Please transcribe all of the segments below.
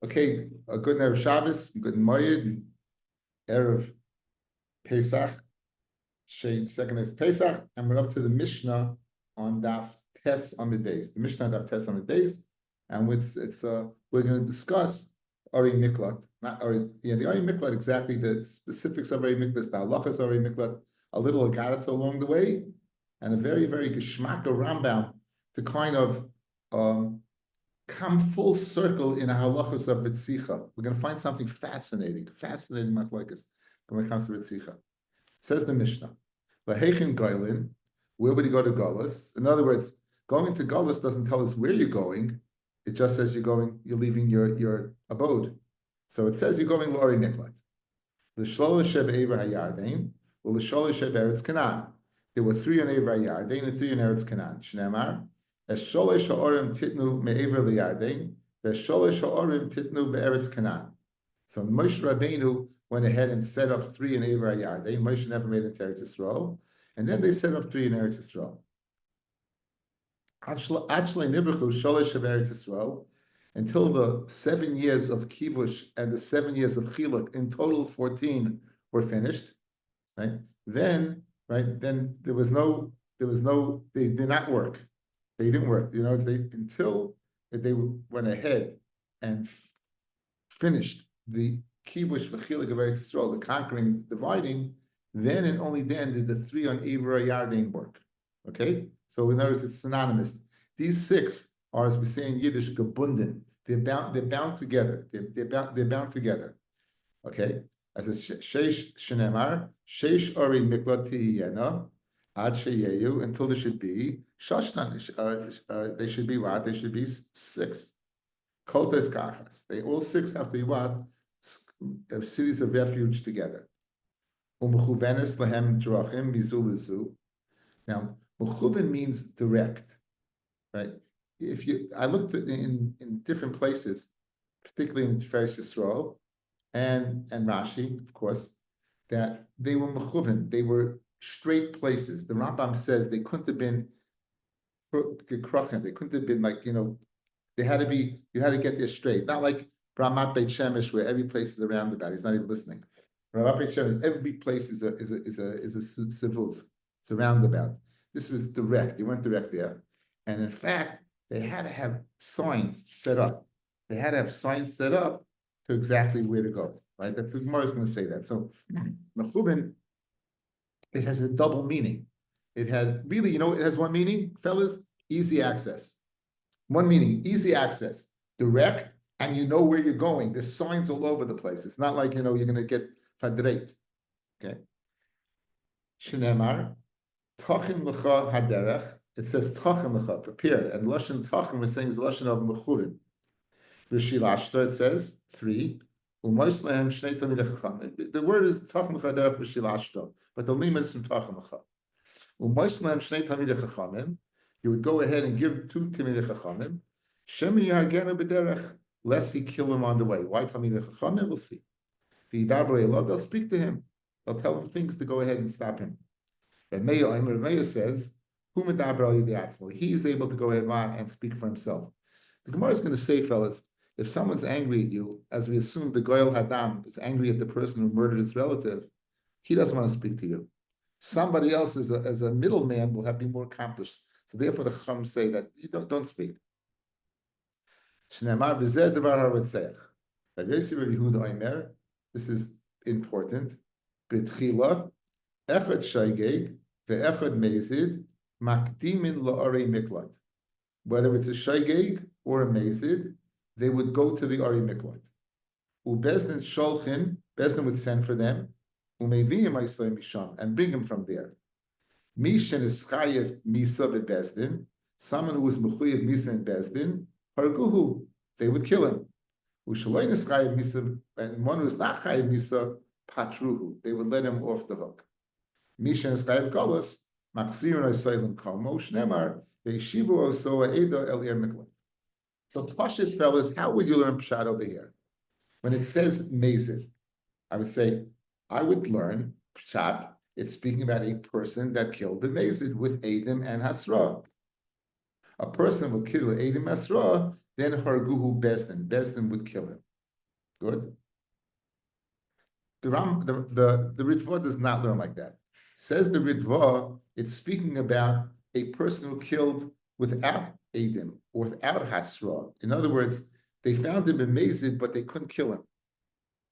Okay, a good Erev Shabbos, good Moed, Erev Pesach, second is Pesach, and we're up to the Mishnah on Daf Tes on the days. The Mishnah on Daf Tes on the days, and we're going to discuss Ari Miklat, not Ari, the Ari Miklat, exactly the specifics of Ari Miklat, the halachas of Ari Miklat, a little agarata along the way, and a very, very geschmack of Rambam to kind of come full circle in a halachas of Ritzicha. We're going to find something fascinating machlokes when it comes to Ritzicha. Says the Mishnah, Lahechin Goylin, where would you go to Golos? In other words, going to Golos doesn't tell us where you're going. It just says you're leaving your abode. So it says you're going Lori Miklat. L'shlola sheb Ever Hayardain, or l'shlola sheb Eretz Canaan. There were 3 on Ever Hayardain and 3 on Eretz Canaan. Shneimar, Esholosh ha'orim titnu me'ever liyardain, ve'esholosh ha'orim titnu be'eretz Canaan. So Moshe Rabbeinu went ahead and set up 3 in Ever Hayardain. Moshe never made it to Eretz Yisrael, and then they set up 3 in Eretz Yisrael. Actually, Nivrachu Sholosh of Eretz Yisrael, until the 7 years of Kivush and the 7 years of Chiluk, in total 14 were finished. Right then, there was no. They did not work. They didn't work. Until they went ahead and finished the kibush v'chiluk of Eretz Yisrael, the conquering, dividing. Then and only then did the 3 on Ever Yarden work. Okay, so in other words, it's synonymous. These 6 are, as we say in Yiddish, gebunden. They're bound together. They're bound together. Okay, as a sheish shenemar, sheish ori miklat tihiyena. Ad sheyeyu, until there should be shashtan. They should be what? They should be 6. Koltes kachas. They all 6 have to be what? Cities of refuge together. U'mechuvenes lehem drachim mizu v'zu. Now, mechuven means direct, right? I looked in different places, particularly in Tiferes Yisrael and Rashi, of course, that they were mechuven. They were straight places. The Rambam says they couldn't have been gekrochen. They couldn't have been they had to be. You had to get there straight. Not like Ramat Beit Shemesh, where every place is a roundabout. He's not even listening. Ramat Beit Shemesh, every place is a sivuv. It's a roundabout. This was direct. You went direct there, and in fact, they had to have signs set up. They had to have signs set up to exactly where to go. Right. That's the Gemara is going to say that. So, Mechubin, it has a double meaning. It has really, it has one meaning, fellas, easy access. One meaning, easy access, direct, and you know where you're going. There's signs all over the place. It's not like, you're going to get fadreit. Okay. Shneimar, tachim lecha haderech. It says tachim lecha, prepare. And Lashon tachim, we're saying is Lashon of mechuvin. V'shilashta, it says 3. The word is tachim lecha haderech v'shilashta, but the limit is from tachim lecha. You would go ahead and give 2 Talmidei Chachamim. Shemi Yahagenu b'derech, lest he kill him on the way. Why Talmidei Chachamim? We'll see. They'll speak to him. They'll tell him things to go ahead and stop him. Rabbi says, he is able to go ahead and speak for himself. The Gemara is going to say, fellas, if someone's angry at you, as we assume the Goyal Hadam is angry at the person who murdered his relative, he doesn't want to speak to you. Somebody else as a middleman will be more accomplished. So therefore, the Chacham say that you don't speak. This is important. B'tchila, echad shaygeg, ve'echad mezid, makdimin la'arei miklat. Whether it's a shaygeg or a mezid, they would go to the Ari Miklat. Ubezdin sholchin, Bezdin would send for them, umeviyim aisay misham, and bring him from there. Mishan is chayev misa bebezdin. Someone who was mechuyev misa in bezdin, harguhu, they would kill him. Ushaloin is chayev misa, and one who is not chayev misa, patruhu, they would let him off the hook. Mishan is chayev galus, machzirin oisaylim komo shnemar, ve'ishivu oso eida el miklat. So pashit, fellas, how would you learn pshat over here? When it says mezid, I would say I would learn pshat. It's speaking about a person that killed b'mezid with Eidim and Hasra. A person would kill with Eidim Hasra, then Harguhu Bezdin. Bezdin would kill him. Good. The Ritva does not learn like that. Says the Ritva, it's speaking about a person who killed without Adim or without Hasra. In other words, they found him amazing, but they couldn't kill him.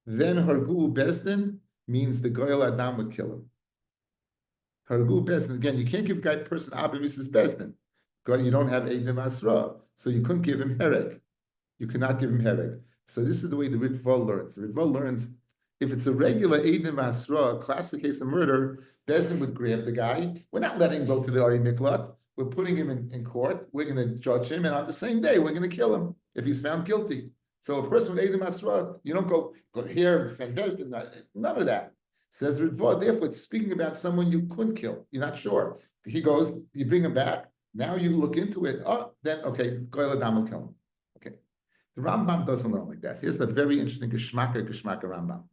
Then Hargu Bezdin means the Goyal Adam would kill him. Hargu Bezdin, again, you can't give a guy person Abba Mrs. Bezdin. You don't have Adim Asra, so you couldn't give him Herek. You cannot give him Herek. So this is the way the Ritva learns. The Ritva learns if it's a regular Eidim Asra, classic case of murder, Bezdin would grab the guy. We're not letting him go to the Ari Miklat. We're putting him in court. We're going to judge him, and on the same day, we're going to kill him if he's found guilty. So a person with Eidim Asra, you don't go here and send Bezdin. None of that. Says Ritva, therefore, it's speaking about someone you couldn't kill. You're not sure. He goes, you bring him back. Now you look into it. Oh, then, okay, Goyal Adam will kill him. Okay. The Rambam doesn't learn like that. Here's the very interesting Geschmacke Rambam.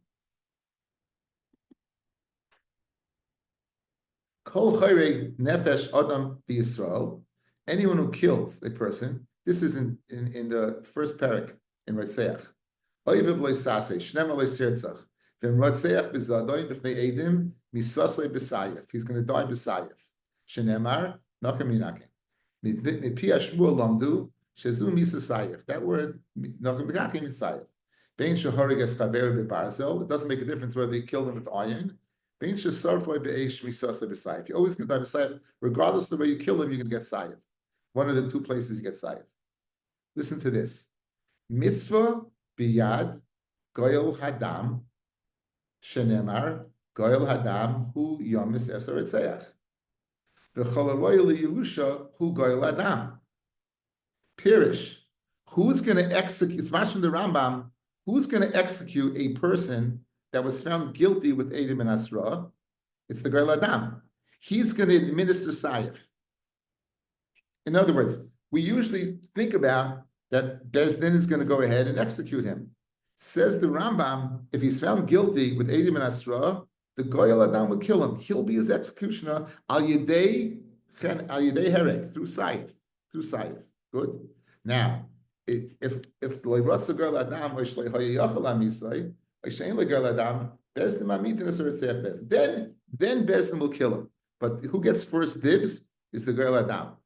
Kol Chayrev Nefesh Adam B'Yisrael, anyone who kills a person, this is in the first parak in Ratzeach. Oivev loy saseh, shnem loy sirtzach. V'im Ratzeach b'zadoin b'fnei edim, misasei b'sayef. He's going to die b'sayef. Shenemar, nachem minakim. Mipi Shmuel lamdu, shezu misasayef. That word, nachem minakim mitzayef. Bein shehorig es chaver b'barzel. It doesn't make a difference whether he killed him with iron. If you're always going to die b'sayef, regardless of the way you kill him, you're going to get sayef. One of the two places you get sayef. Listen to this. Mitzvah biyad goyel hadam shenemar goyel hadam hu yomis eser etzeach. V'chol Yerusha hu goyel adam. Pirish. Who's going to execute? It's much from the Rambam. Who's going to execute a person that was found guilty with Eidim and Asra? It's the Goyal Adam. He's going to administer Sayef. In other words, we usually think about that Bezdin is going to go ahead and execute him. Says the Rambam, if he's found guilty with Eidim and Asra, the Goyal Adam will kill him. He'll be his executioner al Yedei Herek, through Sayef. Through Sayef. Good. Now, if Loiratz the Goyal Adam or Shlei Hayachal Amisai, then Bezdin will kill him. But who gets first dibs is the Goyal Adam.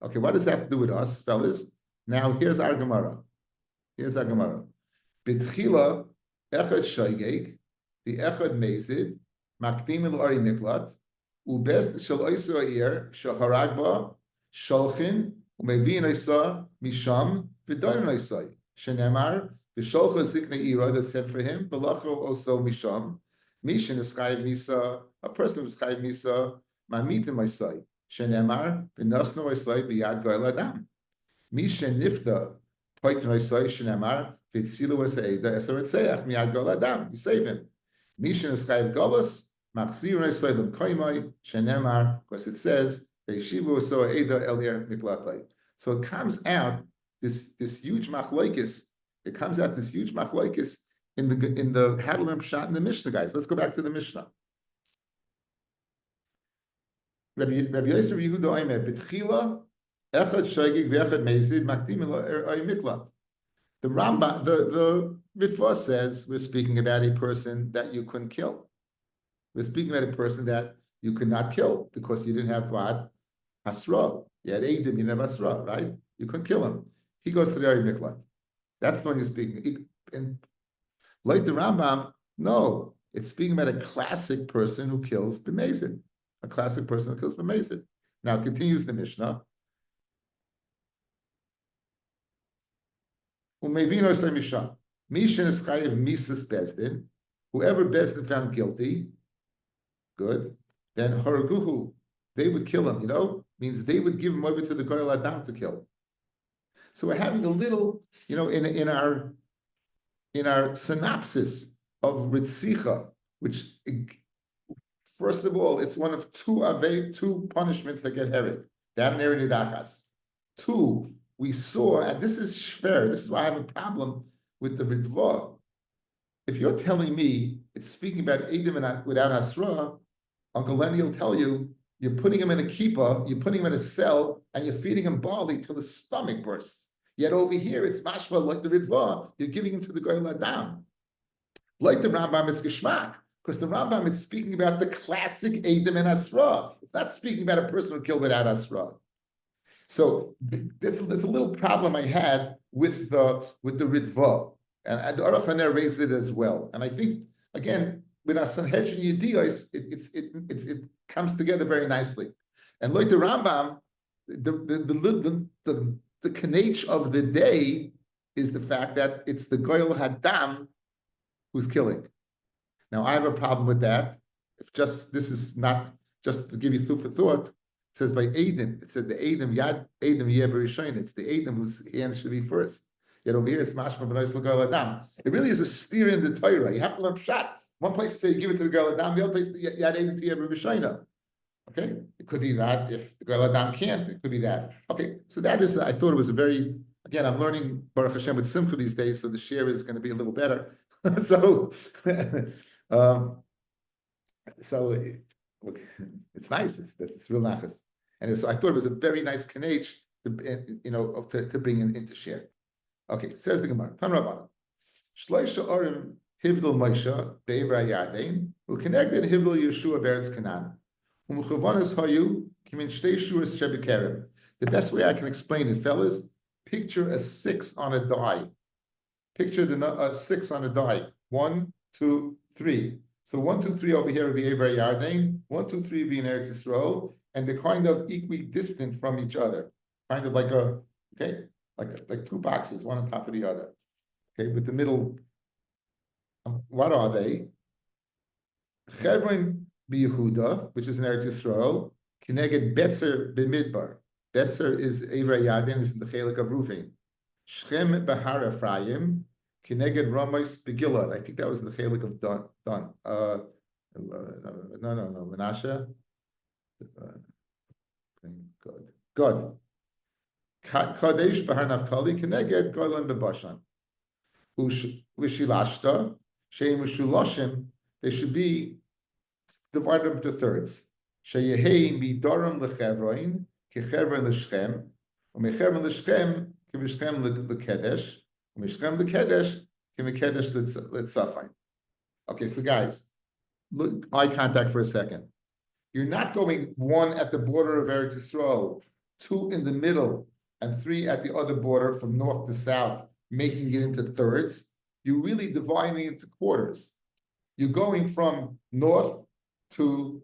Okay, what does that have to do with us, fellas? Now here's our Gemara. Here's our Gemara. B'tchila echad shoygeg, the echad mezid, makdim el ari miklat, ubest shel oiso ir shaharagba sholchin umevin oisa misham v'doyin oisai shenemar. V'sholcha zikna ira, that said for him, v'lacho also misham, mishin is chayiv misa, a person who's chayiv misa, mamitim oisai, shenemar, v'nosno oisai b'yad goyel adam. Mishin nifta, poitin oisai, shenemar, v'tzilu oisai, eser etzeach, miyad goyel adam, you save him. Mishin is chayiv golos, machzir oisai l'mkoimai, shenemar, because it says, v'yeshivu oso eida elir miklatai. So it comes out, this huge machlokes. It comes out this huge machlokes in the how to learn pshat in the Mishnah, guys. Let's go back to the Mishnah. Rabbi Yosef Yehuda Omer B'tchila echad shagig v'echad mezid makdim el miklat. The Rambam, the Ritva says we're speaking about a person that you couldn't kill. We're speaking about a person that you could not kill because you didn't have what? Asra. You had Eidim, you didn't have Asra, right? You couldn't kill him. He goes to the Ari Miklat. That's the one you're speaking. And like the Rambam, no, it's speaking about a classic person who kills b'mezid. A classic person who kills b'mezid. Now continues the Mishnah. Umevino say Mishnah. Mishin is chayiv misas bezdin. Whoever Bezdin found guilty, good. Then haraguhu, they would kill him. Means they would give him over to the Goyal Adam to kill. So we're having a little, in our synopsis of Ritzicha, which, first of all, it's one of two punishments that get herod. That and Ered Nidachas. Two, we saw, and this is shver, this is why I have a problem with the Ritva. If you're telling me it's speaking about Eidim without Hasra, Uncle Lenny will tell you, you're putting him in a kippah, you're putting him in a cell, and you're feeding him barley till his stomach bursts. Yet over here, it's mashma like the Ritva, you're giving him to the Goyal Adam. Like the Rambam, it's Geshmak, because the Rambam is speaking about the classic Edom and Asra. It's not speaking about a person who killed without Asra. So there's a little problem I had with the Ritva, and the Aruch HaNer raised it as well. And I think again with our Sanhedrin Yediyos, it comes together very nicely. And like the Rambam, the kanech of the day is the fact that it's the Goyal Hadam who's killing. Now I have a problem with that. If just this is not just to give you food for thought. It says by Adam, it said the Adam Yad Adam Yeberishain. It's the Adam whose hand should be first. Yet over here it's Mashma V'Nois L'Goyal Adam. It really is a steer in the Torah. You have to learn Pshat. One place you say you give it to the Goyal Adam, the other place Yad Adam to Yeberishain. Okay, it could be that if the Goyal Adam can't, it could be that. Okay, so that is. I thought it was a very. Again, I'm learning Baruch Hashem with Simcha these days, so the share is going to be a little better. So, it's nice. It's real nachas. And so I thought it was a very nice kanech to bring into share. Okay, says the Gemara. Tan Rabbanan. Shloisha Orim Hivdil Moshe Be'evra Yarden who connected Hivdil Yeshua Beretz Canaan. The best way I can explain it, fellas, picture a 6 on a die. Picture the 6 on a die. 1, 2, 3. So 1, 2, 3 over here would be Ever Yarden. 1, 2, 3 would be in Eretz Yisrael, and they're kind of equidistant from each other. Kind of like like 2 boxes, one on top of the other. Okay, with the middle. What are they? Chevron Yehuda, which is in Eretz Yisrael, Kineged Betzer B'Midbar. Betzer is Ever Yarden, is in the Chelik of Ruvin. Shchem Bahar Ephraim, Kineged Ramos Begilad. I think that was the Chelik of Don. No, Menashe. Good. Kadesh Bahar Naftali, Kineged Golan Bebashan. Ushilashta, Sheim Ushuloshim, they should be divided into thirds. Sheyehei midarim lechevroin, kechevroin l'shchem, umechevroin l'shchem, kivishchem l'kedesh, umeshchem l'kedesh, kivikedesh l'tzafin. Okay, so guys, look, eye contact for a second. You're not going 1 at the border of Eretz Yisrael, 2 in the middle, and 3 at the other border from north to south, making it into thirds. You're really dividing it into quarters. You're going from north to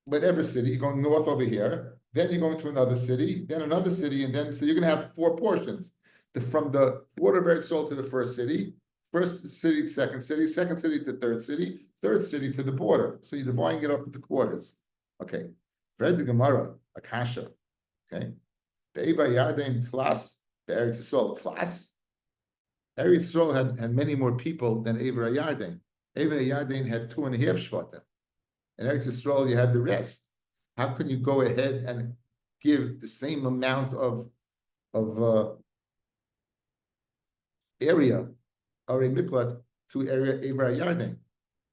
whatever city. You're going north over here, then you're going to another city, then another city, and then so you're going to have 4 portions. From the border of Eretz Yisrael to the first city to second city to third city to the border. So you're dividing it up into quarters. Okay. Read the Gemara, Akasha. Okay. Be'eva Yarden Tlas, Eretz Yisrael. Tlas. Eretz Yisrael had many more people than Ever Yarden. Ever Yarden had 2.5 shvatim. In Eretz Yisrael, you had the rest. How can you go ahead and give the same amount of area, Ari Miklat, to area Ever Yarden?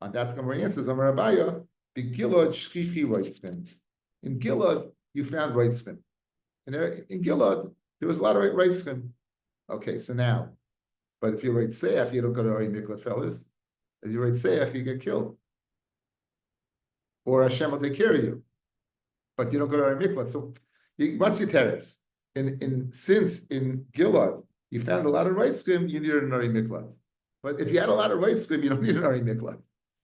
On that, Gemara answers, Amar Abaya, Begilad Shchichi Reitzman. In Gilad, you found Reitzman. In Gilad, there was a lot of Reitzman. Okay, so now, but if you write Seach, you don't go to Ari Miklat, fellas. If you write Seach, you get killed. Or Hashem will take care of you. But you don't go to Ari Miklat. So what's your teretz? Since in Gilad, you found a lot of Reitzman, you needed an Ari Miklat. But if you had a lot of Reitzman, you don't need an Ari Miklat.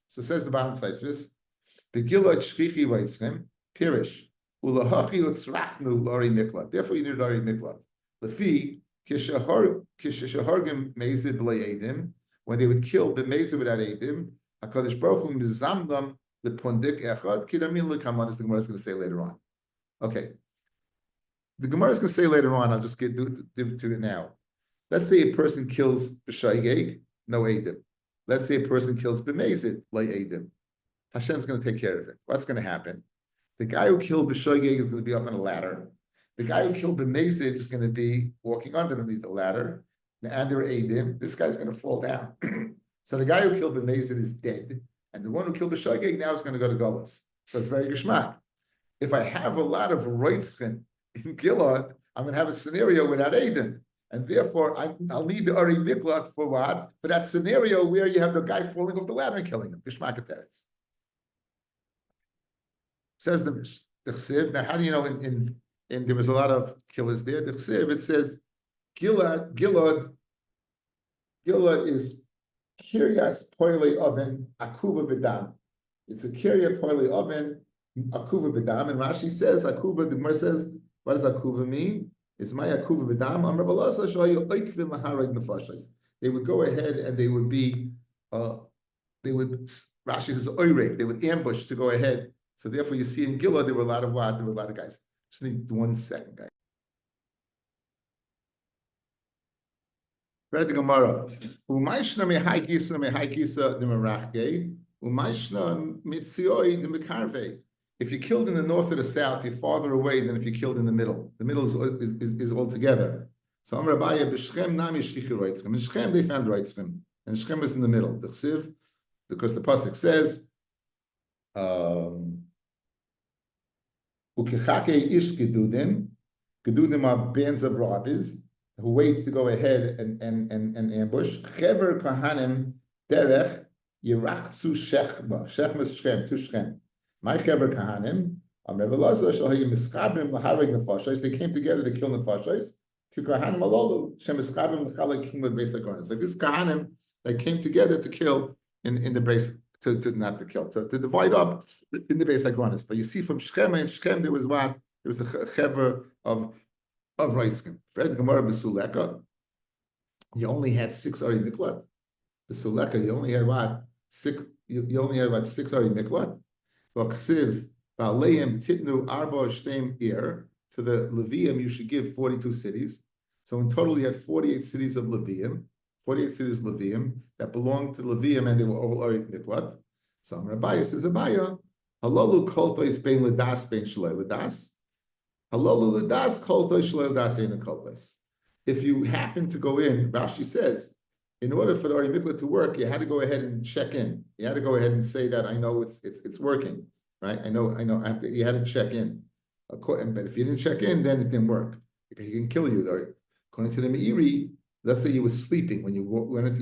So says the bottom place, this Begilad Shchichi Reitzman, Pirish, Ulahachi Utzrachnu Ari Miklat. Therefore, you need Ari Miklat. Lefi, Kishahargim Mezid B'lei Edim, when they would kill the Mezid without Edim, HaKadosh Baruch Hu Mizamdam Lepondik Echad, Kidamin Lekaman, as the Gemara is going to say later on. Okay. The Gemara is going to say later on, I'll just get to it now. Let's say a person kills B'Shaygeg, no Edim. Let's say a person kills B'Mezid, Lei Edim. Hashem's going to take care of it. What's going to happen? The guy who killed B'Shaygeg is going to be up on a ladder. The guy who killed B'Mezid is going to be walking underneath the ladder. And they're Edim. This guy's going to fall down. So the guy who killed B'Mezid is dead. And the one who killed B'Shaygeg now is going to go to Golas. So it's very geschmack. If I have a lot of Reitzchen in Gilad, I'm going to have a scenario without Aiden. And therefore, I'll need the Ari Miklat for what? For that scenario where you have the guy falling off the ladder and killing him. Gishmakateretz. Says the Mish. The Chsiv. Now, how do you know in there was a lot of killers there? The Chsiv, it says, Gilad is Kiryas Poile Oven Akuva B'dam. It's a Kiryas Poile Oven Akuva B'dam. And Rashi says, Akuva, the Gemara says, what does Akuva mean? It's my Akuva B'dam. Amar Balasa Shoyu Oikvin Laharag Nefashos. They would go ahead and they would be, Rashi says, Oirek, they would ambush to go ahead. So therefore you see in Gilad, there were a lot of what? There were a lot of guys. Just need 1 second, guys. Read the Gemara. Umayshna mehai gisa the merachge. Umayshna mitzioi the mekarve. If you're killed in the north or the south, you're farther away than if you're killed in the middle. The middle is all together. So Amar Rabbi b'Shchem nami shchichu roitzchem. In Shchem they found roitzchem, and Shchem is in the middle. The Chsiv, because the pasuk says, ukechake ish gedudin. Gedudim are bands of robbers who wait to go ahead and ambush. Chever kahanim derech yirachzu shechma. Shechma is Shchem, to Shchem. My chever kahanim, they came together to kill nefashos. Like this kahanim, they came together to kill in the base, to not to kill, to divide up in the base agronis. But you see from Shchem and Shchem there was what? There was a chever of Reiskim. Fred Gemara B'Suleka, you only had 6 Ari Miklat. B'Suleka, you only had what? 6. You only had what? 6 Ari Miklat. V'Ksiv V'Aleim Titnu Arba Shtem Ir. To the Levium, you should give 42 cities. So in total, you had 48 cities of Levium. 48 cities of Levium that belonged to Levium, and they were all Ari Miklat. So Rabbi says, Abaya, Halalu Kolto is Bein Ledas Bein Shalei Ledas. If you happen to go in, Rashi says, in order for the Ari Miklat to work, you had to go ahead and check in. You had to go ahead and say that I know it's working, right? I know. You had to check in. But if you didn't check in, then it didn't work because he can kill you. According to the Meiri, let's say you were sleeping when you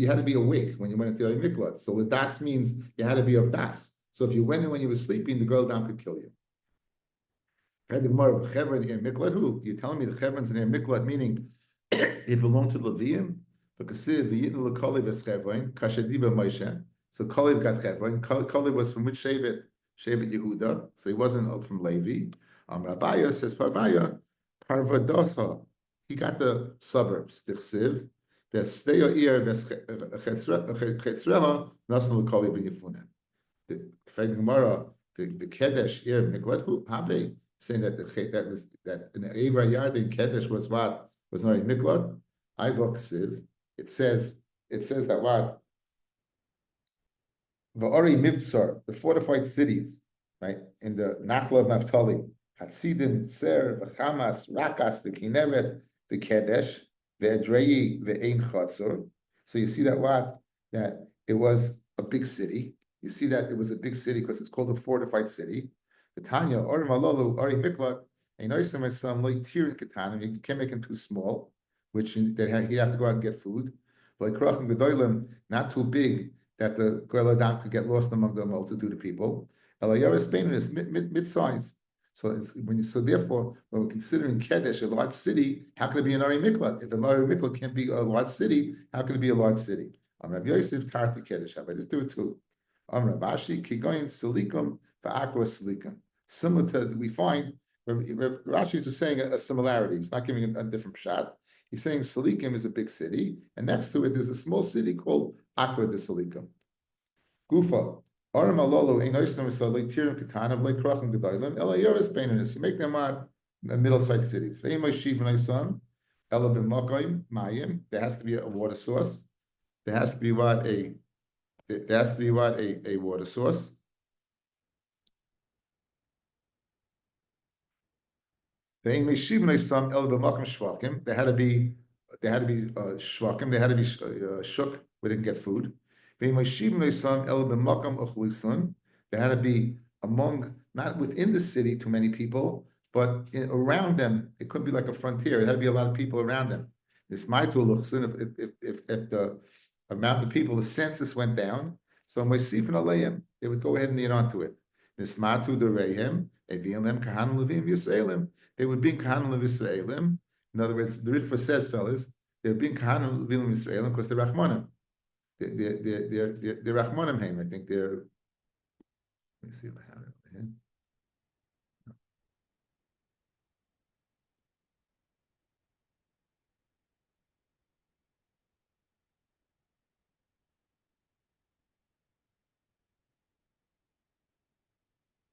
had to be awake when you went into the Ari Miklat. So the das means you had to be of das. So if you went in when you were sleeping, the girl down could kill you. The Gemara of Chevron here, Miklat, who? You're telling me the Chevron's in here, Miklat, meaning it belonged to Levium? Because V'yitnu l'Kalev es Chevron, Kashadiba Moshe. So Kalev got Chevron. Kalev was from which Shevet? Shevet Yehuda. So he wasn't from Levi. Rabbi says, Parvadotha. He got the suburbs, the Chsiv. V'esteya ir v'chetzreha, Nasan l'Kalev b'Yefunem. The Gemara, the Kedesh ir Miklat, who? Have saying that in the Eivra Yardin Kedesh was what? Was not a Miklat. Ivok Siv. It says that what? Va'ori Mivtsar, the fortified cities, right? In the Nachla of Naphtali, Hatzidim, Ser, V'chamas, Rakas, V'kineret, V'kedesh, V'edrei, V'ein Chatzor. So you see that what? That it was a big city. You see that it was a big city because it's called a fortified city. Tanya or Malolu Ari Miklat, and Noisim some like Tirin Katanim, you can't make him too small, which he'd have to go out and get food. Like Krachim Gedolim, not too big that the Goel Adam could get lost among the multitude of people. Elayaris Benin is mid-size. So therefore, when we're considering Kedesh, a large city, how can it be an Ari Miklat? If an Ari Miklat can't be a large city, how can it be a large city? Rabbi Yosef Tarti Kedesh. How about this? Do it too. Rabashi Kigoyin Silikum Va'akra Silikum. Similar to we find Rashi is just saying a similarity. He's not giving a different shot. He's saying Salikim is a big city, and next to it there's a small city called Akra de Salikim. Gufa. Aram alolo ein oisam v'salei tirim ketanav like krachim gedolim ela yoris beininus. You make them out middle-sized cities. Ve'im oishiv v'noisam ela b'makayim mayim. There has to be a water source. There has to be what a water source. They had to be shvakim. They had to be shook where they can get food. They had to be among, not within the city, too many people, but around them, it could be like a frontier. It had to be a lot of people around them. This Maitul Luchsin, if the amount of people, the census went down, so Moisifin Aleim, they would go ahead and lean onto it. This Matu Derehem, Evilim, Kahan Levim Yisraelim, they would be Kahan Levim Yisraelim. In other words, the Ritva says, fellas, they're being Kahan Levim Yisraelim because they're Rachmanim. They're Rachmanim Haim. I think they're. Let me see if I have it here.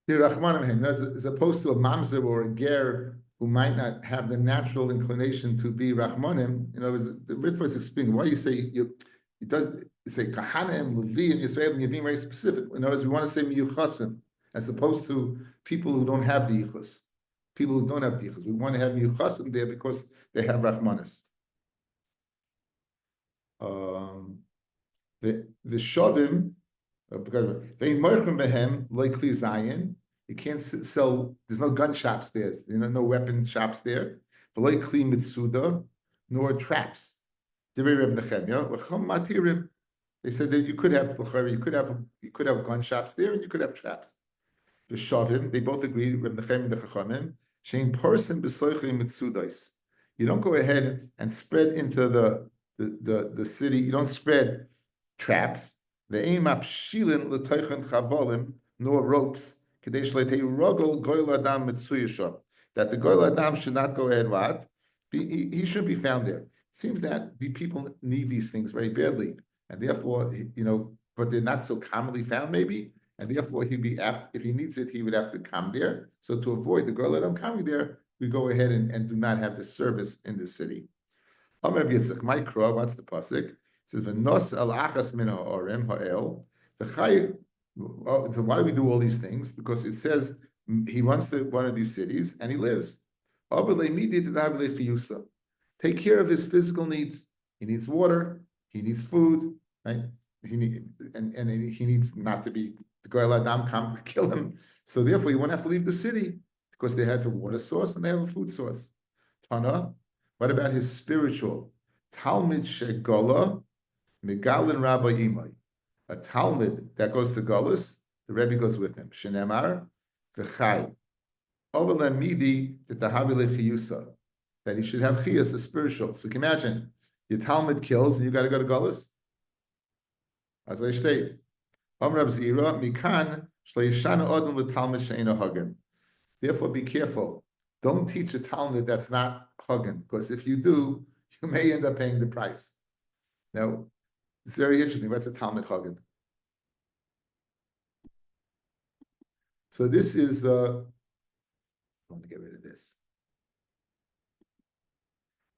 They're Rachmanim Haim. As opposed to a mamzer or a ger who might not have the natural inclination to be Rachmanim. You know, the Ritva is explaining why you say it does say Kahanim, Leviim, Yisrael, and you're being very specific. In other words, we want to say Miyuchasim, as opposed to people who don't have the Yichus. People who don't have the Yichus. We want to have Miyuchasim there because they have Rachmanis. The Shovim, they merchim behem like Kli Zayin. You can't sell. There's no gun shops there. No weapon shops there. Like Kli Mitsuda, nor traps. They said that you could have gun shops there and you could have traps. The Shavim, they both agreed with the Nechem and the Chachamim. Shein person b'soichim mitzudais. You don't go ahead and spread into the city. You don't spread traps. The aim of shilin l'toichan chavolim nor ropes kadesh leitei rogel goyel adam mitzuyasham. That the goyel adam should not go ahead. What? He should be found there. It seems that the people need these things very badly, and therefore, but they're not so commonly found, maybe. And therefore, he'd be apt, if he needs it, he would have to come there. So to avoid the girl Adam coming there, we go ahead and do not have the service in the city. Amar Yitzchak, my crow, what's the pasuk? It says, "V'nos al achas min ha'orem ha'el." So why do we do all these things? Because it says he wants to one of these cities and he lives. Take care of his physical needs. He needs water. He needs food. Right? He needs not to be. The Goyal Adam come to kill him. So therefore, you won't have to leave the city because they had a water source and they have a food source. Tana, what about his spiritual? Talmid Shegola, Megalin Rabbi Imai. A Talmud that goes to Golis, the Rebbe goes with him. Shenemar, V'chai. Ovelem Midi, the Tahavile Chiyusa. That he should have Chiyus, a spiritual. So you can imagine, your Talmud kills and you got to go to Golis. As I state. Therefore, be careful. Don't teach a Talmud that's not Hagen, because if you do, you may end up paying the price. Now, it's very interesting. What's a Talmud Hagen? So this is I want to get rid of this.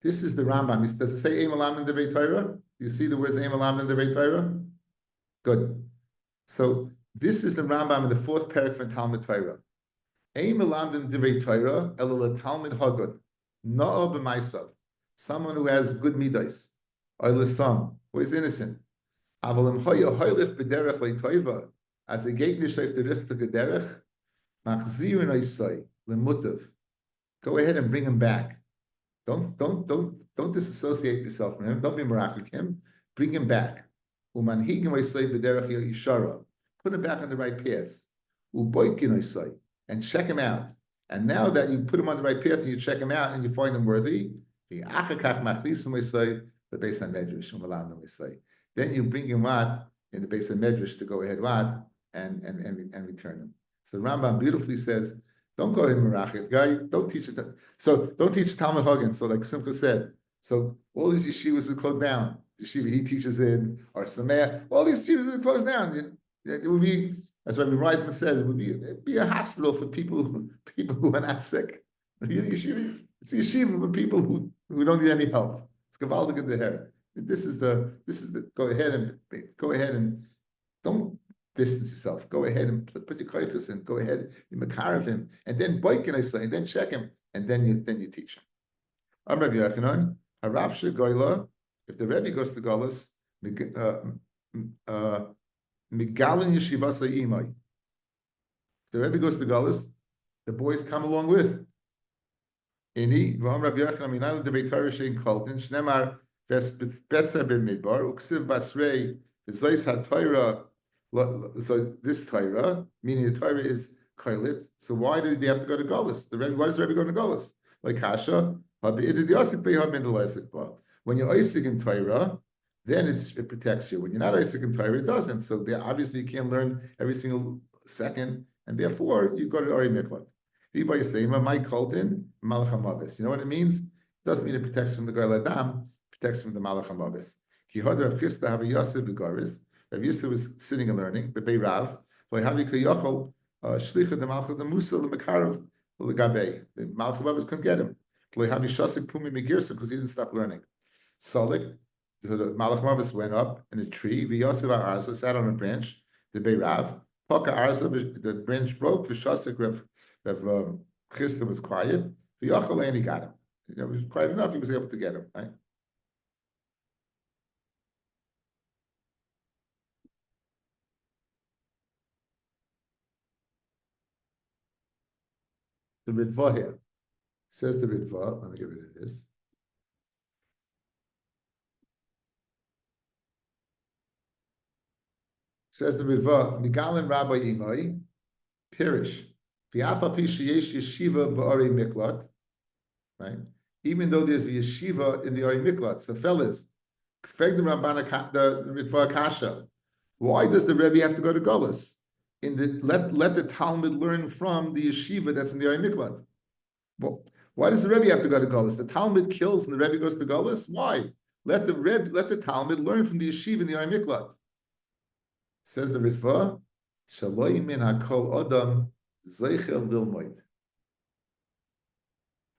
This is the Rambam. Does it say Eim Alam in the Beit Torah? Do you see the words Eim Alam in the Beit Torah? Good. So this is the Rambam in the fourth parak from Talmud Torah. Ein melamdim divrei Torah ela Talmud Hagun na'a b'maisav. Someone who has good midas. Or l'sam, who is innocent. Aval imchaya hoylech b'derech le'toiva as a gate nishleif derech t'gederech machzir in oisai lemutav. Go ahead and bring him back. Don't disassociate yourself from him. Don't be merakik him. Bring him back. Put him back on the right path. And check him out. And now that you put him on the right path and you check him out and you find him worthy, then you bring him what in the base of Medrash to go ahead what and return him. So Rambam beautifully says, don't go in Merachit, guy. Don't teach it. So don't teach Talmud Hagen. So like Simcha said, so all these yeshivas would close down. The yeshiva he teaches in, or Sameh, all these yeshivas would close down. It would be, as Rabbi Reisman said, it would be a hospital for people who are not sick. It's a yeshiva for people who don't need any help. It's gavaldik in the hair. This is the go ahead and don't distance yourself. Go ahead and put your koiches in. Go ahead, you makarav him, and then boikin I say, and then check him, and then you teach him. I'm Rabbi Yochanan. Harav shegoyla. If the Rebbe goes to Golis, Migalin Yeshivasa Imai. If the Rebbe goes to Golis, the boys come along with. Ini v'am Rabbi Yochanan minan devei Torah shein koltin shnemar ves betzer b'midbar uksiv basrei v'zois haTorah. So this Torah, meaning the Torah is koilit. So why did they have to go to Golis? Why does the Rebbe go to Golis? Like Hasha, when you're Isaac in Torah, then it protects you. When you're not Isaac in Torah, it doesn't. So obviously you can't learn every single second, and therefore you go to Ari Miklat. People say, "My Koltin, Malach HaMavis." You know what it means? It doesn't mean it protects from the Goy Ladam, it protects from the Malach HaMavis. Ki Hodar Rav Chisda have a Yosef V'Garis. Rav Yosef was sitting and learning, but Bei Rav, V'Havi Kayachol, Shlicha the Malach the Musa the Mekarav the Gabei. The Malach HaMavis couldn't get him. V'Havi Shasik Pumi Megirsa because he didn't stop learning. Solik, the Malach HaMavis went up in a tree. V'Yosef Arza sat on a branch. The Bei Rav, Poka Arza, the branch broke. V'Shasik Rav Chisda was quiet. V'Yachol and he got him. It was quiet enough. He was able to get him. Right. The Ritva here says the Ritva. Let me get rid of this. Says the Ritva. Migalim Rabbi Imai Pirish. V'Afa Pi sheyesh yeshiva ba'ari miklat. Right. Even though there's a yeshiva in the Ari Miklat, so fellas, the Ritva Kasha. Why does the Rebbe have to go to Golis? Let the Talmud learn from the yeshiva that's in the Ari Miklat. Well, why does the Rebbe have to go to Golis? The Talmud kills and the Rebbe goes to Golis. Why? Let the Talmud learn from the yeshiva in the Ari Miklat. Says the Ritva, Shaloi min hakol adam zeichel lilmoid.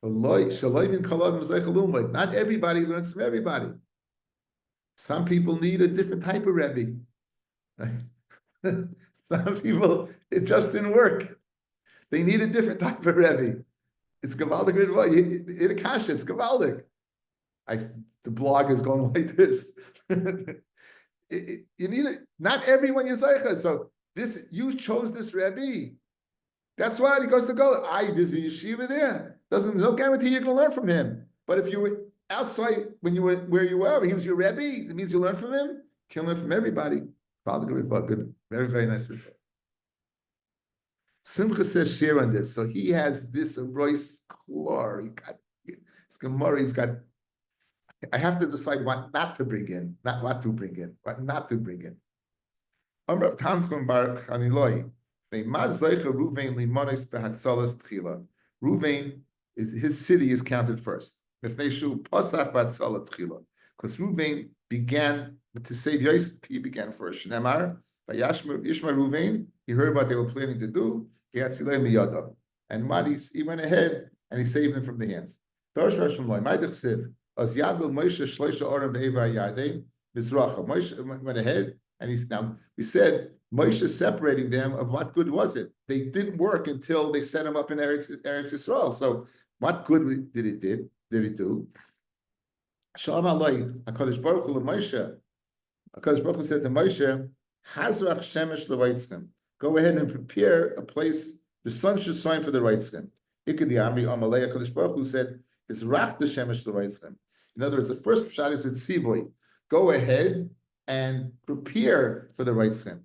Not everybody learns from everybody. Some people need a different type of Rebbe. Right? Some people, it just didn't work. They need a different type of Rebbe. It's Gavaldik Ritva. In Akasha, it's Gavaldik. The blog is going like this. You need it. Not everyone is Zeicha. So you chose this Rebbe. That's why he goes to go. There's a yeshiva there. There's no guarantee you're going to learn from him. But if you were outside when you were where you were, he was your Rebbe, it means you learn from him. You can learn from everybody. Good. Very, very nice report. Simcha says share on this. So he has this Royce Klor. He got his Gemara, he's got. I have to decide what not to bring in, not what to bring in, what not to bring in. Amrav Tamchum Bar Chaniloi. Ruvain his city is counted first. Because Ruvain began to save Yosef, he began first. Shnemar, Yishma Ruvain, he heard what they were planning to do. He had Silei Miyadav. And he went ahead and he saved them from the hands. Moshe went ahead and we said Moshe separating them of what good was it? They didn't work until they set him up in Eretz Yisrael. So what good did it do? Shalom Alay, HaKadosh Baruch Hu Moshe. HaKadosh Baruch Hu said to Moshe, Hazrach Shemesh L'Vaitzchem. Go ahead and prepare a place. The sun should shine for the Reitzchem. Ikadi Amri Amalei. HaKadosh Baruch Hu said, "It's Rach the Shemesh L'Vaitzchem." In other words, the first shot is at Sivoy. Go ahead and prepare for the Reitzchem.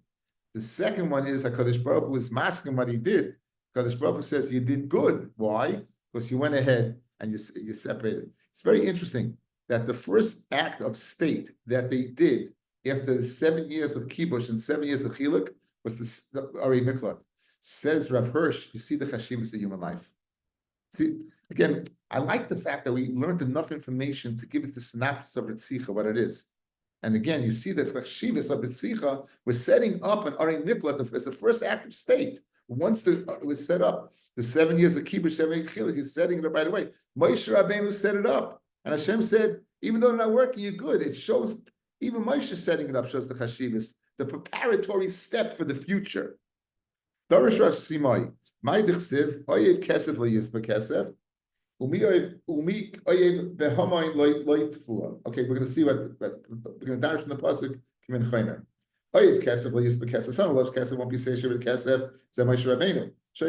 The second one is HaKadosh Baruch Hu is masking what he did. HaKadosh Baruch Hu says you did good. Why? Because you went ahead and you separated. It's very interesting that the first act of state that they did after the 7 years of kibush and 7 years of chiluk was the Ari Miklat. Says Rav Hirsch, you see the chashivas of human life. See, again, I like the fact that we learned enough information to give us the synopsis of Ritzicha, what it is. And again, you see the chashivas of Ritzicha, we're setting up an Ari Miklat as the first act of state. Once it was set up, the 7 years of kibush, 7 years of chiluk, he's setting it up right away. Moshe Rabbeinu set it up. And Hashem said, even though they're not working, you're good. It shows, even Moshe setting it up shows the chashivas, the preparatory step for the future. Darish Rav Simai, my dichsiv, oyev kesef lo kesef, umi oyev behamayin loy tefua. Okay, we're going to see what we're going to darish in the pasuk. Kimin chaymer. Oyev kesef lo kesef. Someone loves kesef, won't be seisher with kesef. Zeh Moshe Rabbeinu. He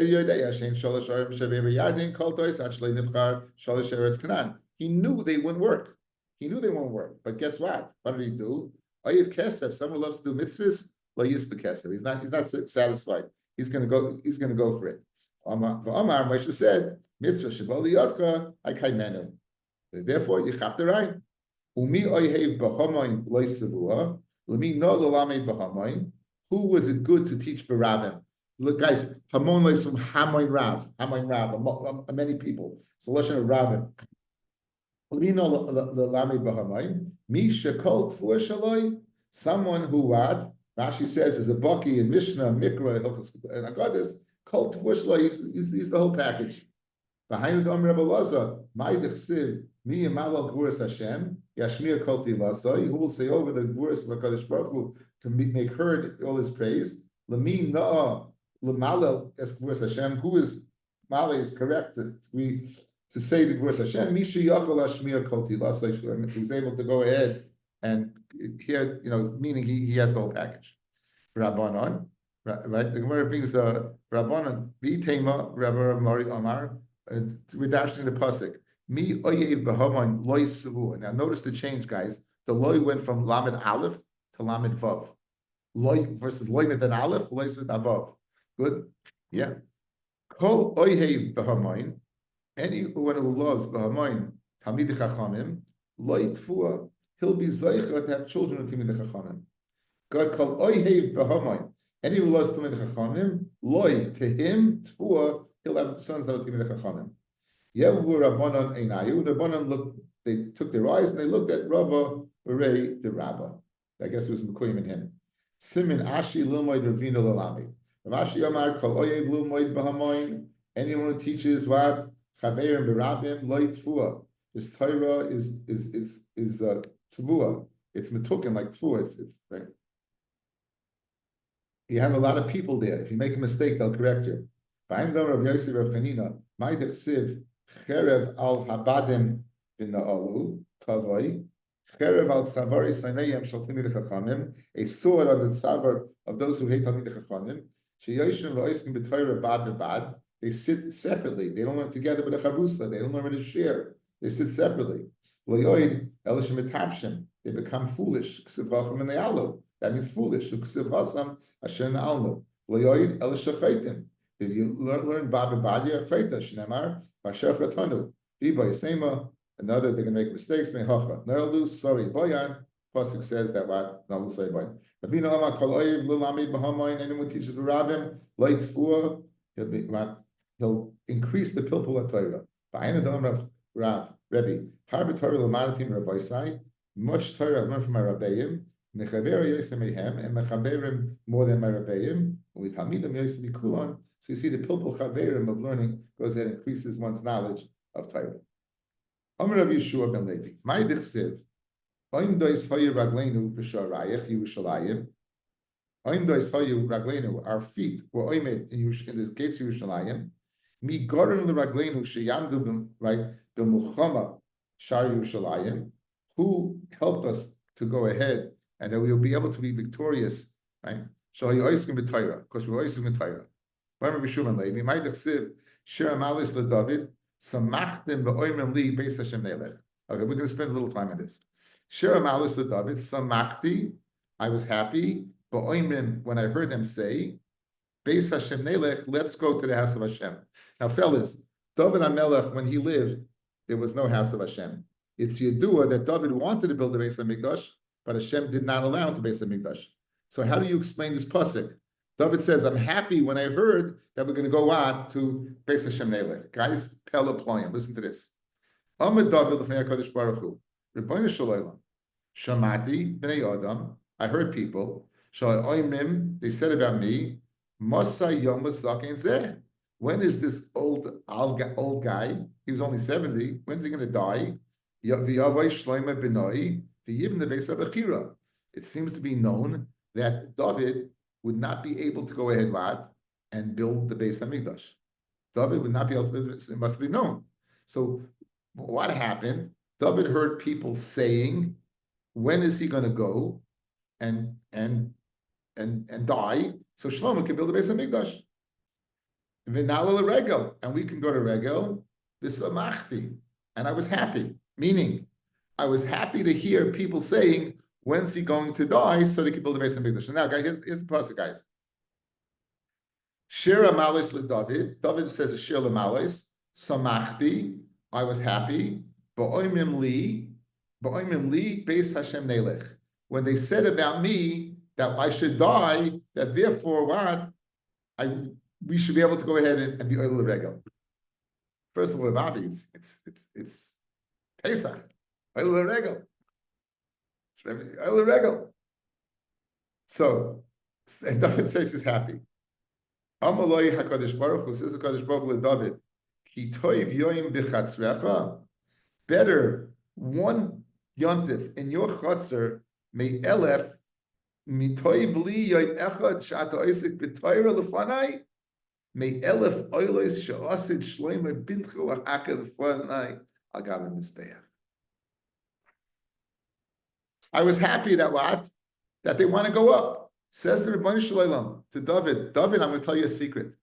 knew they wouldn't work. He knew they won't work. But guess what? What did he do? Oyev kesef. Someone loves to do mitzvahs. Lo yisbe kesef. He's not satisfied. He's going to go. He's going to go for it. Amar Moshe said, mitzvah shebal liyotcha akaymenu. Therefore, you have to write. Umi oyev b'chamayim lo yisavua. Lemi no lolamed b'chamayim. Who was it good to teach Barabim? Look, guys, Hamon likes from Hamoin Rav, many people. So lashon of Rabin. Someone who what Rashi says is a baki in Mishnah, Mikra, and Agadas, called Tfuah. He's the whole package. Behind the Rabbi Laza, Ma'idich Siv, Mi Yamalal Gvuras Hashem, Yashmir Kolti Lasai, who will say over the Gvuras of HaKadosh Baruch Hu to make heard all his praise. Lami Na'a Lamalal Es Gvuras Hashem, who is Male is correct to say the Gvuras Hashem. Misha Yachal Hashmir Kolti Lasai, he was able to go ahead and here, meaning he has the whole package. Rabbanon, right? The Gemara brings the Rabbanon, V'tema Rabbi Mari Amar. We're dashing the pasuk. Mi oyev b'haman loy savu. Now notice the change, guys. The loy went from lamed aleph to lamed vav. Loy versus loy with an aleph, loy with a vav. Good, yeah. Kol oyev b'haman. Anyone who loves b'haman tamid chachamim loy tfua. He'll be zeicha to have children with tamid chachamim. God called oyev b'haman. Anyone who loves tamid chachamim loy to him tfua. He'll have sons that are Timid Chachamim. Yevu Rabbanon Einayu. The Rabbanon looked. They took their eyes and they looked at Rava Berei the Rabba. I guess it was Mekuyim and him. Simin Ashi Lumoid Ravina Lalami. Ravashi Amar Kol Oyev Lumoid Bahamoin. Anyone who teaches what Chaver and Berabim Loy Tfua. His Torah is Tfua. It's Metukin like Tfua. It's right. You have a lot of people there. If you make a mistake, they'll correct you. Behind them, Rav Yosef Rav Chanina, Ma'idich Siv, Cherev al Habadim bin Na'alu, Tavoi, Cherev al Savari Sanayim Shal Talmidei Chachamim, a sword on the savar of those who hate Talmidei Chachamim, Sheyoshim V'Oiskim B'Torah Bad B'Bad, they sit separately. They don't learn together with a chavusa. They don't learn with a share. They sit separately. Loyoid Elishim Etavshim, they become foolish. Ksiv Racham and Ne'alu, that means foolish. Ksiv Rasam Asher Na'alnu. Loyoid Elishachaitim. If you learn Baba Badia, Feta, Shnemar, Basher Chatanu, Biba Yasema, another, they're going to make mistakes, Mehacha, Nerlu, sorry, Boyan, Pasuk says that what? Nerlu, sorry, Boyan. Ravina Lama Kaloyev, Lulami Bahamain, anyone teaches the Rabbim, Light Fua, he'll increase the Pilpul Torah. Ba'ina Dam Rav, Rabbi, Harbi Torah Lamaratim Rabbi Sai, much Torah I've learned from my Rabbeim, Mechaber Yosemehem, and Mechaberim more than my Rabbeim, we Talmidim Yosemi Kulon. So you see the pilpul chaverim of learning goes ahead and increases one's knowledge of Torah. Amar Rav Yeshua ben Levi, my dichsiv, oim dois hayu ragleinu b'sharayich Yerushalayim, oim dois hayu ragleinu, our feet were oimed in the gates of Yerushalayim, mi gorim l'ragleinu sheyamdu right b'muchama shar Yerushalayim, who helped us to go ahead and that we will be able to be victorious, right? Shahayu oiskim b'Torah, because we're oiskim b'Torah. Okay, we're going to spend a little time on this. Shir Amalis LeDavid, Samachti, I was happy, but when I heard them say, Beis Hashem Nelech, let's go to the house of Hashem. Now, fellas, David HaMelech, when he lived, there was no house of Hashem. It's Yedua that David wanted to build the Beis HaMikdash, but Hashem did not allow him to Beis HaMikdash. So how do you explain this pasuk? David says, I'm happy when I heard that we're going to go on to Beis Hashem Nelech. Guys, Pella Ployim, listen to this. Amid David l'fnei HaKadosh Baruch Hu, Rebbeinu Shalom, Shamati b'nei Adam, I heard people, Sha'oimrim, they said about me, Masa Yom Zaken Zeh. When is this old guy, he was only 70, when's he going to die? V'yavai Shloimeh b'noi, v'yibn the Beis HaBechira. It seems to be known that David would not be able to go ahead and build the Beis Hamikdash. David would not be able to build it. It must be known. So what happened? David heard people saying, when is he going to go and die so Shlomo can build the Beis Hamikdash? V'nala l'regel, and we can go to regel. V'samachti, and I was happy. Meaning, I was happy to hear people saying, "When's he going to die?" So they can build a base in Mikdash. Now, guys, here's the pasuk, guys. Shira malis leDavid. David says a shir malis. Samachti, I was happy. Ba'oimim li beis Hashem nelech. When they said about me that I should die, that therefore what we should be able to go ahead and be oil regel. First of all, Rabbi, it's Pesach, oil regel. It's oil regel. So, and David says he's happy. Amaloi HaKadosh Baruch Hu says HaKadosh Baruch Hu David, Ki toiv yoim b'chatzrecha, better one yontif in your chatzar may elef mitoiv li yoim echad shata oisik b'toira lefanai may elef oilos she'asid shleima bintchu l'haka lefanai agam mizbeach. I was happy that what? That they want to go up. Says the Rebbeinu Shalom to David, David, I'm going to tell you a secret.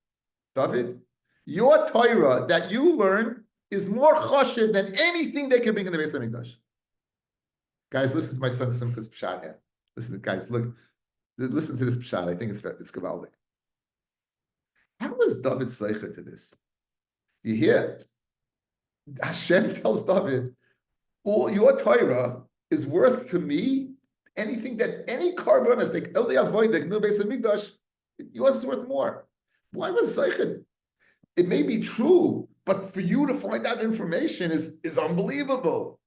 David, your Torah that you learn is more choshev than anything they can bring in the Beis HaMikdash. Guys, listen to my son Simchas Pshat here. Listen, guys, look, listen to this Pshat. I think it's gewaldic. How was David zeicher to this? You hear it? Hashem tells David, all your Torah is worth to me anything that any carbon like only avoid the new Beis HaMikdash, yours is worth more. Why was Zeichen? It may be true, but for you to find out information is unbelievable.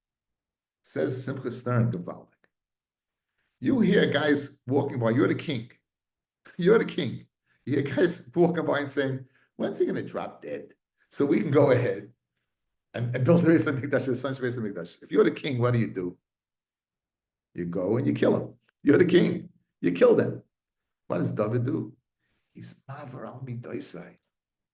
Says Simcha Stern Gavaldik. You hear guys walking by, you're the king. You're the king. You hear guys walking by and saying, when's he going to drop dead? So we can go ahead and build the Beis HaMikdash, the Son's Beis HaMikdash. If you're the king, what do? You go and you kill him. You're the king. You kill them. What does David do? He's mavar al midoisai.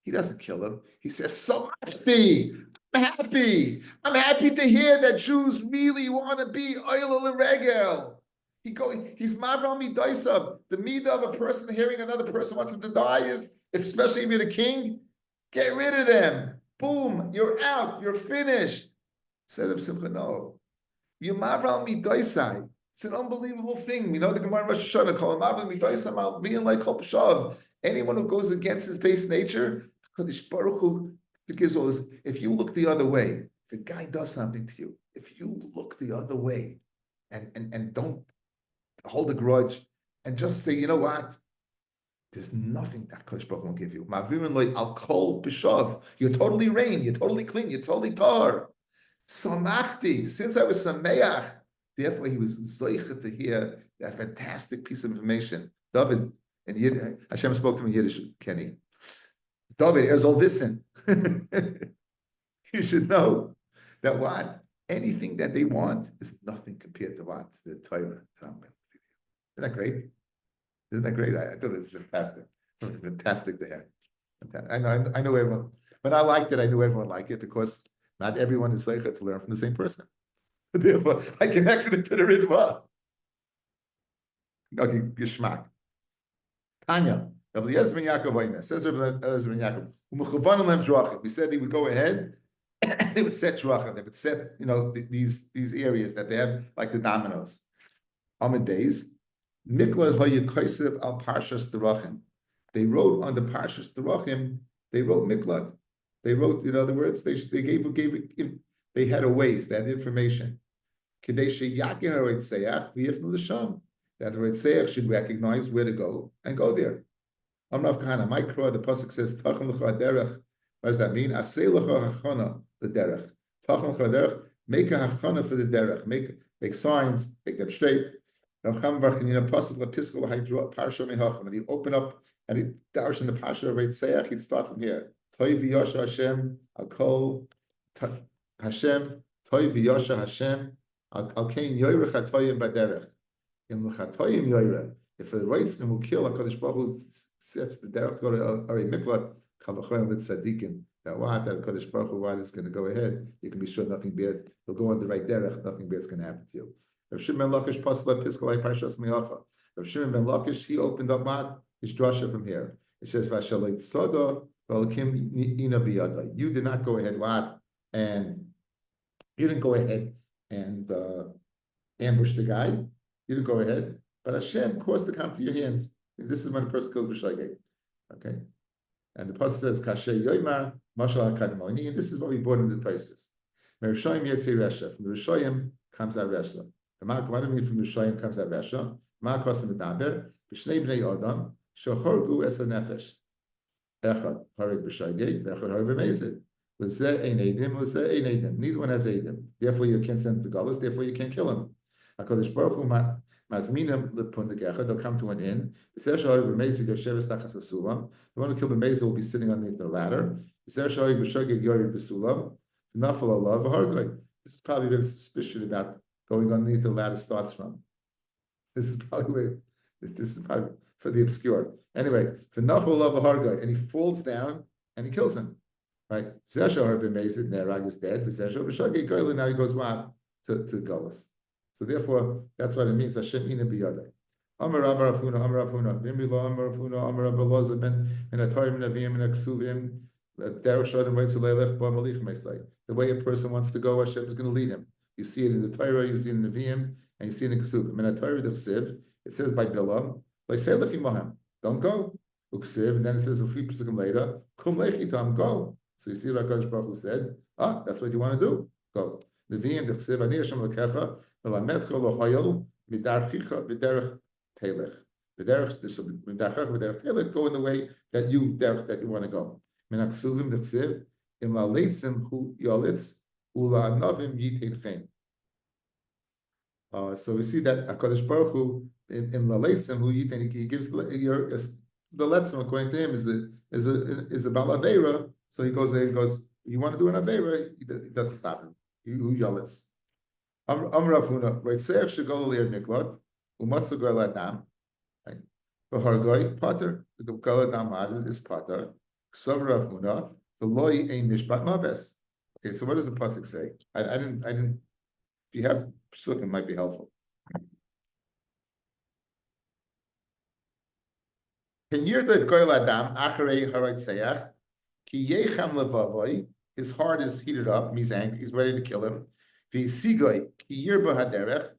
He doesn't kill him. He says, "Samachti, I'm happy. I'm happy to hear that Jews really want to be oil l'regel." He's mavar al midoisav. The midah of a person hearing another person wants him to die is, especially if you're the king, get rid of them. Boom, you're out. You're finished. Said of Simcha, no. You mavar midoisai. It's an unbelievable thing. We know the Gemara in Rosh Hashanah call mavar midoisai mal being like kol pshav. Anyone who goes against his base nature, Kadosh Baruch Hu forgives all this. If you look the other way, if a guy does something to you, if you look the other way, and don't hold a grudge, and just say, you know what? There's nothing that Kadosh Baruch Hu won't give you. Mavirin loy al kol pshav. You're totally rein. You're totally clean. You're totally tar. Samachti, since I was Sameach, therefore he was zoicha to hear that fantastic piece of information. David, and Yiddish, Hashem spoke to him in Yiddish, Kenny. David, here's all listen. You should know that what? Anything that they want is nothing compared to what? The Torah that I'm going to give you. Isn't that great? Isn't that great? I thought it was fantastic. Fantastic to hear. I know everyone. When I liked it, I knew everyone liked it because not everyone is zeicha to learn from the same person. Therefore, I connected it to the Ritva. Okay, Geshmak. Tanya, Rabbi Yezben Yaakov Oime, says Rabbi Yezben Yaakov, we said they would go ahead and they would set shvachim, they would set, these areas that they have, like the dominoes. Amid days, Mikla Vayikosev al Parshas Derachim. They wrote on the Parshas Derachim, they wrote Miklat. They wrote, in other words, they had a ways, they had information. That the Ritzeach should recognize where to go and go there. Amrav Kahana, Mikra, the pasuk says, Tachan l'cha derech. What does that mean? Aseh l'cha hachana, the derech. Tachan l'cha derech, make a hachana for the derech. Make signs, make them straight. Rav Chama Bar Chanina, pasuk l'piskol ha'idru parsha mehacham. And he open up and he darshan in the parsha of Ritzeach. He'd start from here. Toy v'yosha Hashem, al kol Hashem, toy v'yosha Hashem, al kein yoyrech hatoyim baderech. If the Reitzim who kill HaKadosh Baruch Hu sets the derech to go to Ari Miklat, Chavachoyim with Tzadikim, that HaKadosh Baruch Hu is going to go ahead, you can be sure nothing bad, you'll go on the right derech, nothing bad is going to happen to you. Rav Shimon ben Lakish Pasla Piskalai Parshas Miacha. Rav Shimon ben Lakish, he opened up his drasha from here. It says, Vashalait Sada, You did not go ahead, what? And you didn't go ahead and ambush the guy. You didn't go ahead, but Hashem caused to come to your hands. And this is when a person kills B'shageg. Okay? And the pasuk says, Kasher Yoimar, Mashal HaKadmoni, and this is what we brought in the Tosfos. Merushoyim Yetzei Resha. From the Rishoyim comes out Resha. What do you mean from the Rishoyim comes out Resha? Makos Medaber, B'shnei Bnei Adam, Shehorgu Es HaNefesh. Echad Harig B'shageg, Echad Harig B'mezid. L'zeh ein edim, l'zeh ein edim. Neither one has edim. Therefore, you can't send him to Galus. Therefore, you can't kill him. HaKadosh Baruch Hu mazminim l'pundekecha. They'll come to an inn. L'zeh Harig B'mezid Yosheves Tachas HaSulam. The one who killed B'mezid will be sitting underneath the ladder. L'zeh Harig B'shageg Yorid B'sulam. Nafal Allah v'hargoy. This is probably where the suspicion about going underneath the ladder starts from. This is probably for the obscure. Anyway, for Nafal Allah v'hargoy, and he falls down and he kills him. Right? Zeshar b'mezid Nerag is dead. Zeshar b'shageg goyla, now he goes what to Galus. So therefore, that's what it means. Hashem ina biyadai. Amar Rabbi Rav Huna, Amar Rav Huna, Vimila, Amar Rav Huna, Amar Rabbi Loza ben Atayim Navim and Aksuvim. The way a person wants to go, Hashem is going to lead him. You see it in the Torah, you see it in the Nevi'im, and you see it in Kesuvim. In the Torah of Siv, it says by Bilam, like say Lechim don't go. Uksiv, and then it says a few pesukim later, Kum Lechitam, go. So you see what HaKadosh Baruch Hu said, that's what you want to do. Go. Nevi'im Siv, Ani Hashem Lekecha, Velametcha Lohoyel, Midarchicha, Miderech Telech. Midarchach, go in the way that you want to go. So we see that HaKadosh Baruch Hu in Laleitzim who yitain, he gives the letzim according to him is a balavera. So he goes, you want to do an avera, he doesn't stop him. Who yalitz? Rav Huna, right? Seich shegol leir niklot umatzu goel adam. Right? V'hargoi pater. The goel adam is pater. Rav Huna, the loy ein mishpat maves. Okay, so what does the pasuk say? I didn't. If you have psukim, it might be helpful. Ken yirdof goel adam acharei haroitzeach ki yecham levavoy. His heart is heated up. He's angry. He's ready to kill him. V'sigoi ki yirba haderech,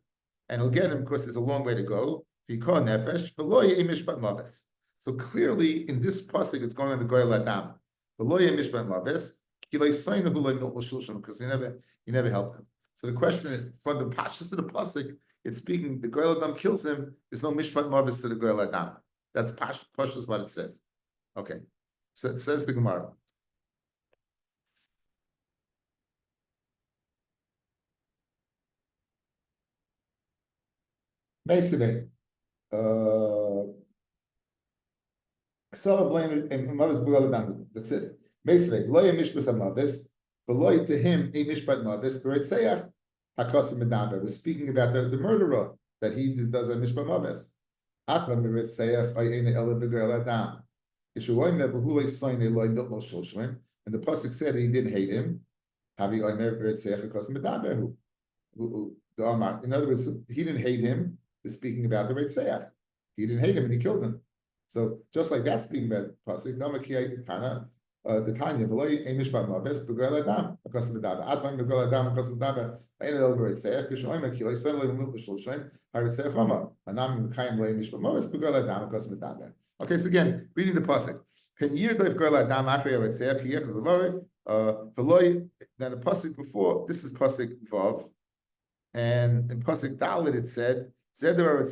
and he'll get him because there's a long way to go. V'kol nefesh v'loy ein mishpat maves. So clearly, in this pasuk, it's going on the goyel adam. The loy mishpat maves because he never helped him. So the question is, from the pashtus of the pasuk, it's speaking. The goyel adam kills him. There's no mishpat maves to the goyel adam. That's pashtus what it says. Okay, so it says the Gemara. Basically, that's it. Basically, loy mishpat maves, but loy to him a mishpat maves. Beretzayach hakosim medaber. We're speaking about the murderer that he does a mishpat maves. Atva beretzayach ayene ela begoel adam. Yeshuoy mevahu loy loy miltmo shulshlim. And the pasuk said he didn't hate him. Havi omer beretzayach hakosim medaber. In other words, he didn't hate him. Is speaking about the retzayach. He didn't hate him and he killed him. So just like that, speaking about pasuk, the Tanya, v'loy ein mishpat maves b'goel adam because of the daber. Atvaim b'goel adam because of the daber. Ein el b'retzayach k'shoyim ki loy son loy mil b'shulshem ha'retzayach hama. Anam m'kayim loy mishpat maves b'goel adam because of the daber. Okay, so again, reading the pasuk. Pen yir doif goel adam achrei retzayach yech v'loy v'loy. Then the pasuk before this is pasuk vav, and in pasuk dalet it said. So Pasuk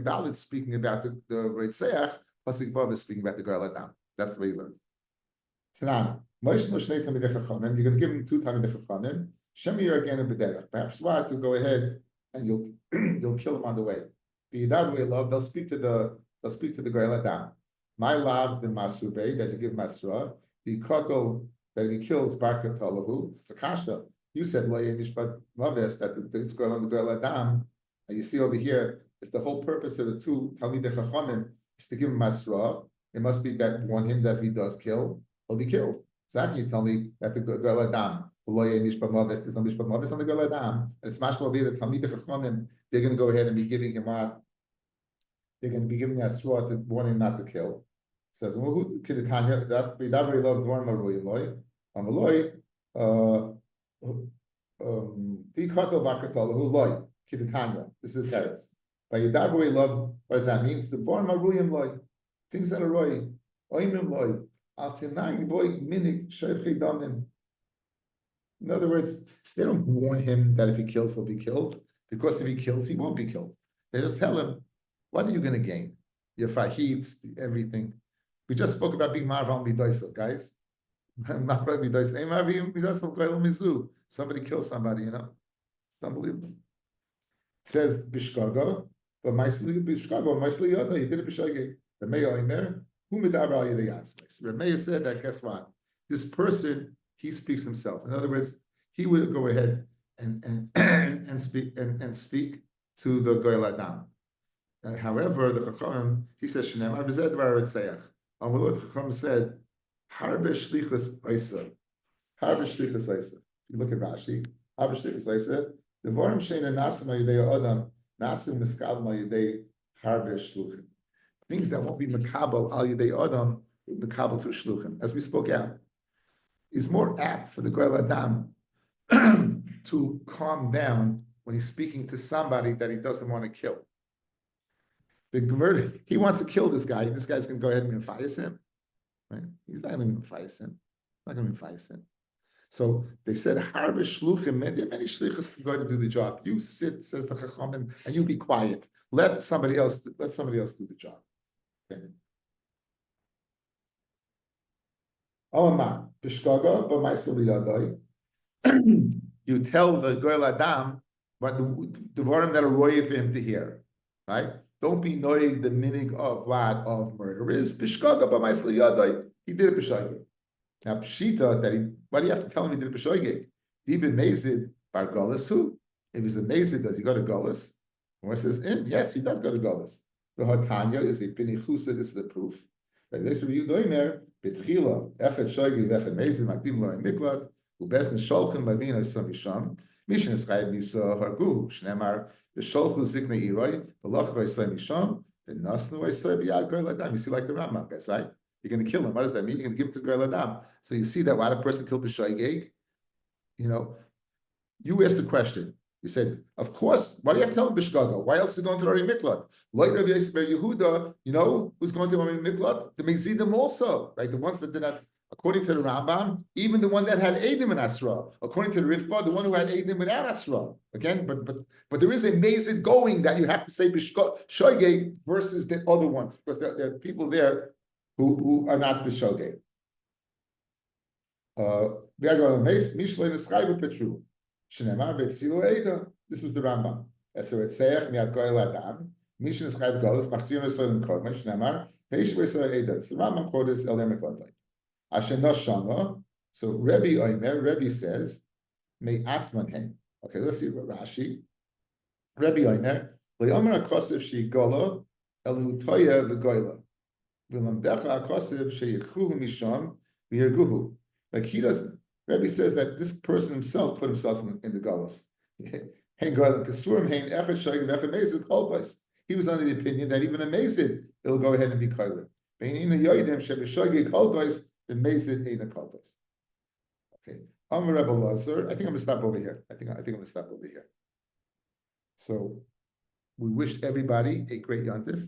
Dalit is speaking about the Reitzeach, Pasuk Vav is speaking about the Goel Adam. That's the way he learns. Tanan, you're going to give him 2 Talmidei Chachamim. Shemir again in B'derech. Perhaps what you'll go ahead and you'll kill him on the way. They'll speak to the Goel Adam. My love the Masrubei that you give Masra, the Kotel that he kills Barkat Talahu, it's a kasha. You said mishpat maves that it's going on the goyel adam, and you see over here if the whole purpose of the 2 Talmidei Chachamim is to give him masra, it must be that want him that if he does kill, he'll be killed. So how can you tell me that the goyel adam mishpat maves, there's no mishpat maves on the goyel adam, and it's mashma be the Talmidei Chachamim they're going to go ahead and be giving him out they're going to be giving a straw to warning not to kill. Says, well, who could Tanya that we never love Dwarm Maruy Loy, Amaloy, the Katal Bakatala, who Loy, Kidatanya. This is parents. By Yadabu love, what does that mean? It's the Dwarm Maruyim Loy, things that are Roy, Oimim Loy, Altinag Boy, Minik, Shayfi Damin. In other words, they don't warn him that if he kills, he'll be killed, because if he kills, he won't be killed. They just tell him, what are you going to gain? Your fahits, everything. We just spoke about being marval midoisel, guys. Somebody kills somebody, you know. It's unbelievable. It says Bishkaga, but Maisli Yoda, he did it Bishagig. The mayor in there, who medaber al yedei atzmais. The mayor said that, guess what? This person, he speaks himself. In other words, he would go ahead and speak to the Goyal Adam. However, the Chacham, he says, Shneimar v'zeh dvar etzeach. Amalot Chacham said, Harbe shlichus oisa. Harbe shlichus oisa. If you look at Rashi, Harbe shlichus oisa, the vorim sheina nasim al-yedei adam, nasim miskal al-yedei harbe shluchim. Things that won't be makabel al-yedei adam, makabel through shluchim. As we spoke out, is more apt for the Goyal Adam to calm down when he's speaking to somebody that he doesn't want to kill. The murder, he wants to kill this guy, and this guy's going to go ahead and fire him. Right? He's not going to fire him. Not going to fire him. So they said, Harbe shluchim, there are many shlichus can go ahead and do the job. You sit, says the Chachamim, and you be quiet. Let somebody else do the job. Okay. Omar, Bishkaga, b'maisel b'yadai. You tell the Goyal Adam what the vorim that are roy for him to hear, right? Don't be knowing the meaning of what of murder is. Bishkaga b'maisel yadai. He did it b'shagig. Now pshita that why do you have to tell him he did it b'shagig? Even mazid bar galus who? If he's a mazid, does he go to galus? Or says yes, he does go to galus. The hatanya is a pinichusa. This is the proof. Right? This is you doing there. Betchila echad shagig echad mazid makdim lo miklat. Ubes nesholchem b'vina samisham. Mishin eschayv misa hargu. Shneimar v'sholchu zikne iroi v'loch v'isay misham v'nasnu v'isay b'yad Goyal Adam. You see, like the Rambam guys, right? You're going to kill him. What does that mean? You're going to give him to Goyal Adam. So you see that why a person killed b'shoigeg? You know, you asked the question. You said, of course, why do you have to tell him b'shgaga? Why else is he going to the Ari Miklat? Like Rabbi Yehuda, you know who's going to Ari Miklat? The Mezidim also, right? The ones that did not. According to the Rambam, even the one that had Eidim and Asra. According to the Ritva, the one who had Eidim without Asra. Again, but there is a mazid going that you have to say B'shogeg versus the other ones, because there are people there who are not B'shogeg. This was the Rambam. So it says, "Miad Goyal Adam, Mishin Eschayv Golas, Machzion Esolim Kodma, Shneimar, Heish V'Esoy Eidah." So the Rambam quoted this El Yemeklatay. So Rabbi says, May Atzman Hen. Okay, let's see what Rashi. Rabbi Oimer, Le'omer HaKosiv She'Gola, Elu Toya V'Goyla. V'lamdecha HaKosiv She'Yekhuhu Misham V'Yerguhu. Like he doesn't. Rabbi says that this person himself put himself in the Golas. He was under the opinion that even a Mazid, it'll go ahead and be Koilim. The Mazid ain't a Kaltos. Okay. I'm a Rebbe Lazar. I think I'm gonna stop over here. I think I'm gonna stop over here. So we wish everybody a great Yontif.